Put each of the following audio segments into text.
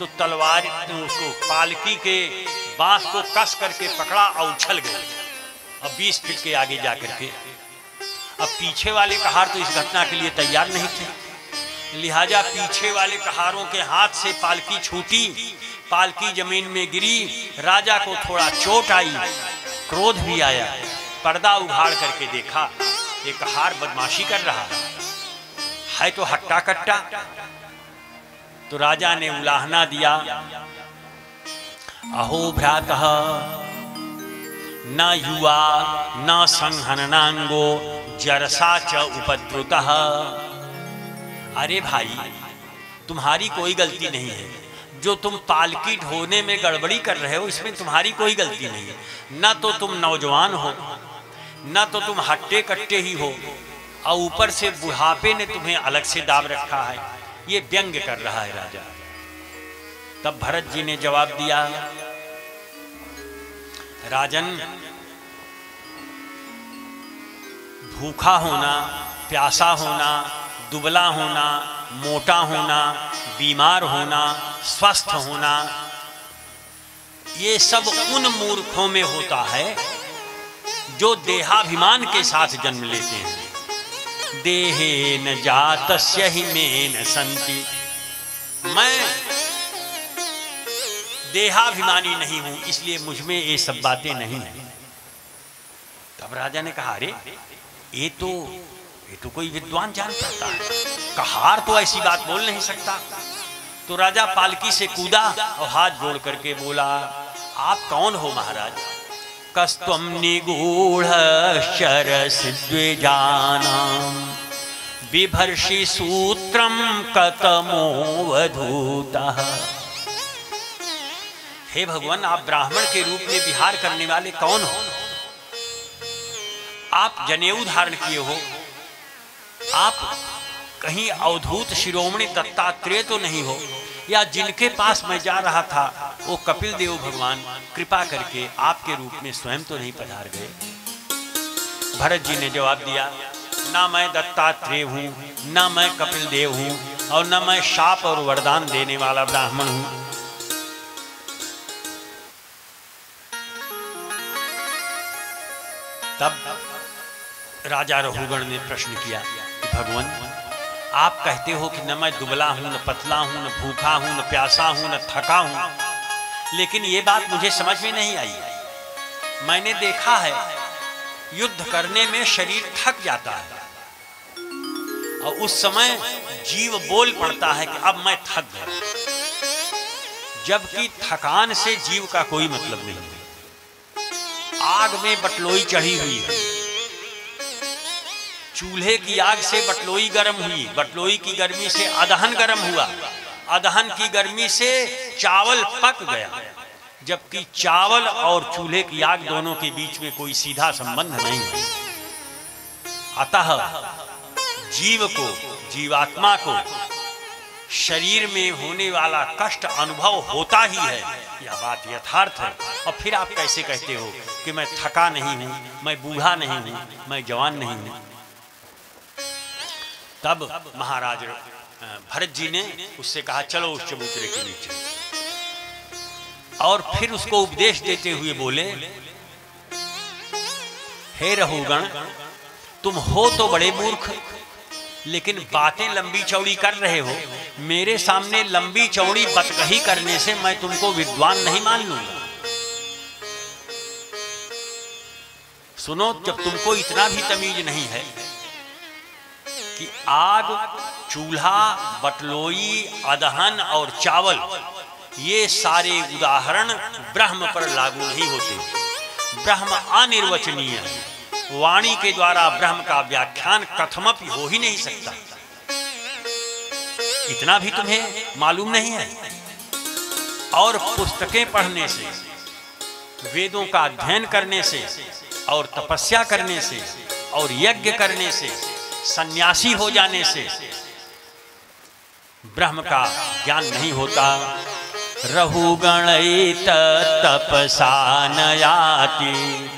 तो तलवार उसको पालकी के बांस को कस करके पकड़ा और उछल गए। अब 20 फीट के आगे जा करके अब पीछे वाले कहार तो इस घटना के लिए तैयार नहीं थे, लिहाजा पीछे वाले कहारों के हाथ से पालकी छूटी, पालकी जमीन में गिरी। राजा को थोड़ा चोट आई, क्रोध भी आया। पर्दा उघाड़ करके देखा ये कहार बदमाशी कर रहा है तो हट्टा कट्टा। तो राजा ने उलाहना दिया, अहो भ्रातः न युवा न संहननांगो जरसा च उपद्रुतः। अरे भाई, तुम्हारी कोई गलती नहीं है, जो तुम पालकी ढोने में गड़बड़ी कर रहे हो इसमें तुम्हारी कोई गलती नहीं है। न तो तुम नौजवान हो, न तो तुम हट्टे कट्टे ही हो, और ऊपर से बुढ़ापे ने तुम्हें अलग से दाब रखा है। ये व्यंग्य कर रहा है राजा। तब भरत जी ने जवाब दिया, राजन, भूखा होना, प्यासा होना, दुबला होना, मोटा होना, बीमार होना, स्वस्थ होना, ये सब उन मूर्खों में होता है जो देहाभिमान के साथ जन्म लेते हैं। देहेन जातस्य हि मेन संति। मैं देहाभिमानी नहीं हूं, इसलिए मुझ में ये सब बातें नहीं है। तब राजा ने कहा, अरे ये तो कोई विद्वान जान पाता है, कहार तो ऐसी बात बोल नहीं सकता। तो राजा पालकी से कूदा और हाथ जोड़ करके बोला, आप कौन हो महाराज? कस्त्वं निगूढ़ शरसिद्विजानां बिभर्षि सूत्रम कतमोवधूतः। हे भगवान, आप ब्राह्मण के रूप में विहार करने वाले कौन हो? आप जनेऊ धारण किए हो, आप कहीं अवधूत शिरोमणि दत्तात्रेय तो नहीं हो? या जिनके पास मैं जा रहा था वो कपिल देव भगवान कृपा करके आपके रूप में स्वयं तो नहीं पधार गए? भरत जी ने जवाब दिया, ना मैं दत्तात्रेय हूं, ना मैं कपिल देव हूं, और ना मैं शाप और वरदान देने वाला ब्राह्मण हूं। तब राजा रघुगण ने प्रश्न किया कि भगवान, आप कहते हो कि न मैं दुबला हूं, न पतला हूं, न भूखा हूं, न प्यासा हूं, न थका हूं, लेकिन ये बात मुझे समझ में नहीं आई। मैंने देखा है युद्ध करने में शरीर थक जाता है और उस समय जीव बोल पड़ता है कि अब मैं थक गया, जबकि थकान से जीव का कोई मतलब नहीं है। आग में बटलोई चढ़ी हुई है, चूल्हे की आग से बटलोई गर्म हुई, बटलोई की गर्मी से अदहन गर्म हुआ, अदहन की गर्मी से चावल पक गया, जबकि चावल और चूल्हे की आग दोनों के बीच में कोई सीधा संबंध नहीं है। अतः जीव को, जीवात्मा को शरीर में होने वाला कष्ट अनुभव होता ही है, यह बात यथार्थ है। और फिर आप कैसे कहते हो कि मैं थका नहीं हूं, मैं बूढ़ा नहीं हूं, मैं जवान नहीं हूं? तब महाराज भरत जी ने उससे कहा, चलो उस चबूतरे के नीचे। और फिर उसको उपदेश देते हुए बोले, हे रघुगण, तुम हो तो बड़े मूर्ख, लेकिन बातें लंबी चौड़ी कर रहे हो। मेरे सामने लंबी चौड़ी बतकही करने से मैं तुमको विद्वान नहीं मान लूंगा। सुनो, जब तुमको इतना भी तमीज नहीं है कि आग, चूल्हा, बटलोई, अदहन और चावल, ये सारे उदाहरण ब्रह्म पर लागू नहीं होते। ब्रह्म अनिर्वचनीय है, वाणी के द्वारा ब्रह्म का व्याख्यान कथमपि हो ही नहीं सकता। इतना भी तुम्हें मालूम नहीं है? और पुस्तकें पढ़ने से, वेदों का अध्ययन करने से, और तपस्या करने से, और यज्ञ करने से, सन्यासी हो जाने से ब्रह्म का ज्ञान नहीं होता। रहुगणैत तपसा न याति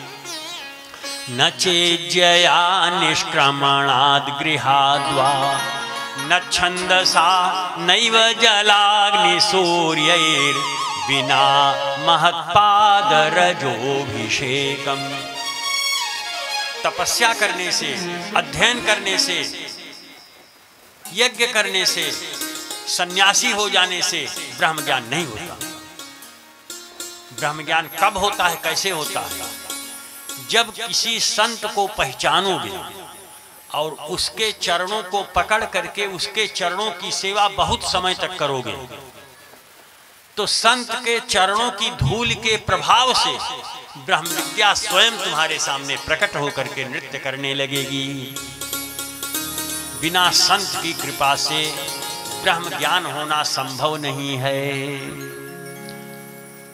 न चेज्जया निष्क्रमणाद् गृहाद्वा न छंदसा नैव जलाग्नि सूर्यैर बिना महत्पाद रजोभिषेकम। तपस्या करने से, अध्ययन करने से, यज्ञ करने से, सन्यासी हो जाने से ब्रह्म ज्ञान नहीं होता। ब्रह्म ज्ञान कब होता है, कैसे होता है? जब किसी संत को पहचानोगे और उसके चरणों को पकड़ करके उसके चरणों की सेवा बहुत समय तक करोगे, तो संत के चरणों की धूल के प्रभाव से ब्रह्म विद्या स्वयं तुम्हारे सामने प्रकट होकर के नृत्य करने लगेगी। बिना संत की कृपा से ब्रह्म ज्ञान होना संभव नहीं है।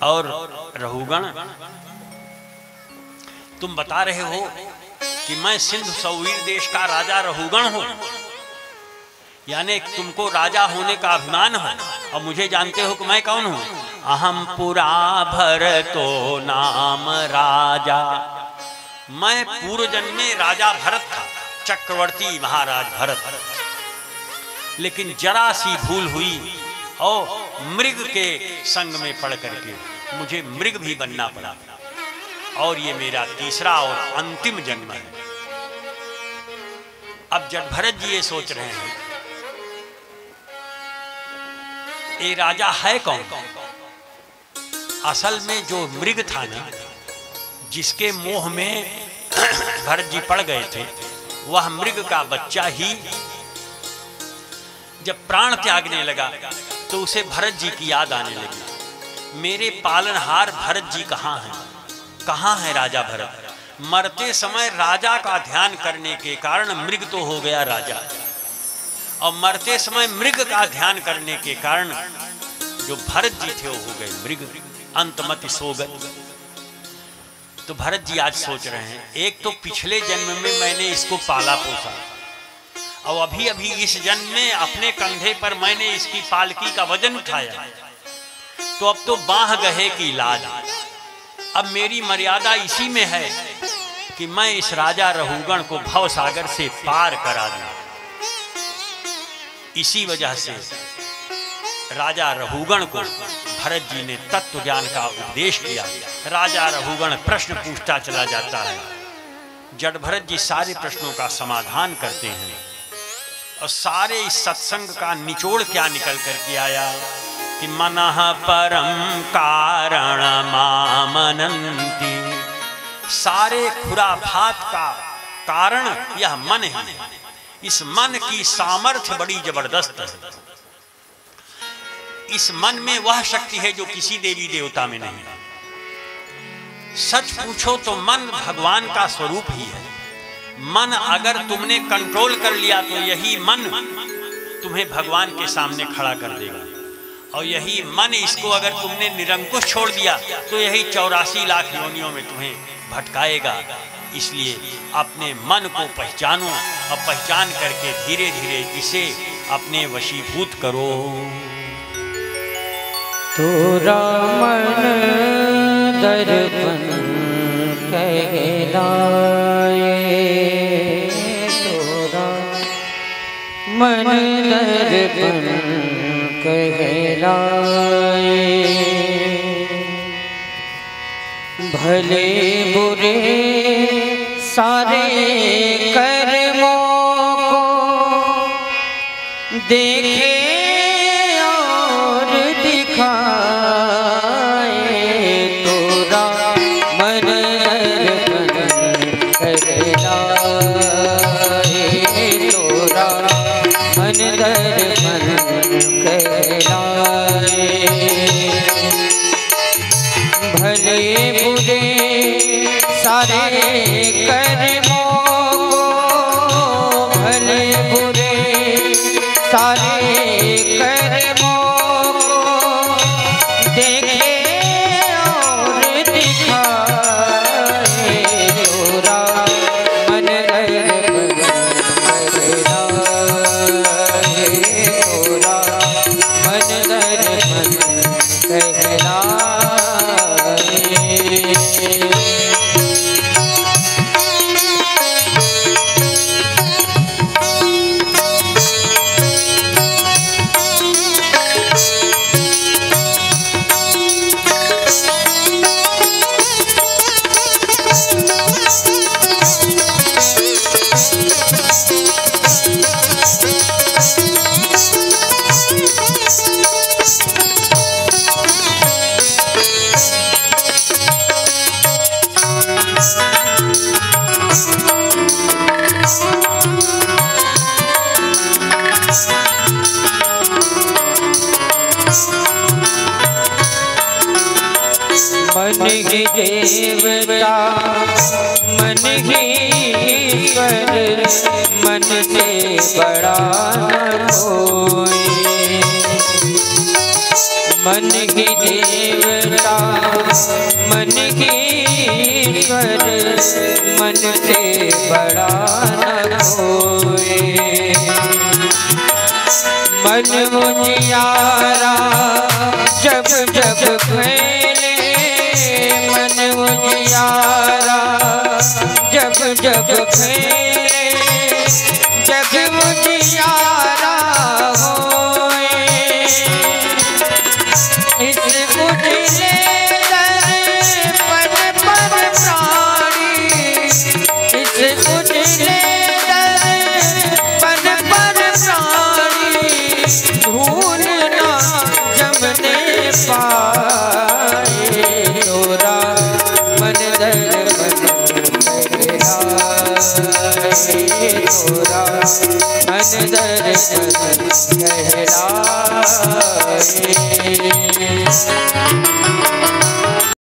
और रहुगण, तुम बता रहे हो कि मैं सिंधु सौवीर देश का राजा रहुगण हूं, यानी तुमको राजा होने का अभिमान है, और मुझे जानते हो कि मैं कौन हूं? अहम पुरा भरतो नाम राजा। मैं पूर्व जन्म में राजा भरत था, चक्रवर्ती महाराज भरत। लेकिन जरा सी भूल हुई और मृग के संग में पड़ करके मुझे मृग भी बनना पड़ा, और ये मेरा तीसरा और अंतिम जन्म है। अब जब भरत जी ये सोच रहे हैं, ये राजा है कौन? असल में जो मृग था ना, जिसके मोह में भरत जी पड़ गए थे, वह मृग का बच्चा ही जब प्राण त्यागने लगा तो उसे भरत जी की याद आने लगी। मेरे पालनहार भरत जी कहाँ हैं? कहाँ है राजा भरत? मरते समय राजा का ध्यान करने के कारण मृग तो हो गया राजा, और मरते समय मृग का ध्यान करने के कारण जो भरत जी थे वो हो गए मृग, अंतमति सोगत। तो भरत जी आज सोच रहे हैं, एक तो पिछले जन्म में मैंने इसको पाला पोसा, और अभी अभी इस जन्म में अपने कंधे पर मैंने इसकी पालकी का वजन उठाया, तो अब तो बाह गहे की लाज। अब मेरी मर्यादा इसी में है कि मैं इस राजा रहुगण को भव सागर से पार करा दूं। इसी वजह से राजा रहुगण को भरत जी ने तत्व ज्ञान का उपदेश किया। राजा रहुगण प्रश्न पूछता चला जाता है, जड़ भरत जी सारे प्रश्नों का समाधान करते हैं। और सारे इस सत्संग का निचोड़ क्या निकल करके आया कि मनः परम कारण मामनन्ति। सारे खुराफात का कारण यह मन है। इस मन की सामर्थ्य बड़ी जबरदस्त है। इस मन में वह शक्ति है जो किसी देवी देवता में नहीं। सच पूछो तो मन भगवान का स्वरूप ही है। मन अगर तुमने कंट्रोल कर लिया तो यही मन तुम्हें भगवान के सामने खड़ा कर देगा, और यही मन इसको अगर तुमने निरंकुश छोड़ दिया तो यही 84 लाख योनियों में तुम्हें भटकाएगा। इसलिए अपने मन को पहचानो, और पहचान करके धीरे धीरे इसे अपने वशीभूत करो। तोरा मन दर्पण कहलाए, तोरा मन दर्पण कहलाए। भले बुरे सारे कर्मों को देखे और दिखाए, तोरा मन दर्पण कहलाए, तोरा मन दर्पण कहलाए। भले बुरे सारे कर्मों को, भले बुरे सारे मन ही देवता मन ही ईश्वर मन से बड़ा न कोई। मन ही देवता मन ही ईश्वर मन से बड़ा न कोई। मन उजियारा जब जब फैले मन उजियारा जब जब फैले जग उजियारा होए। इस उजले दर्पण पर प्राणी इस उजले दर्पण पर प्राणी भूल ना जमने पाए। तोरा मन दर्पण कहलाए तोरा मन दर्पण कहलाए।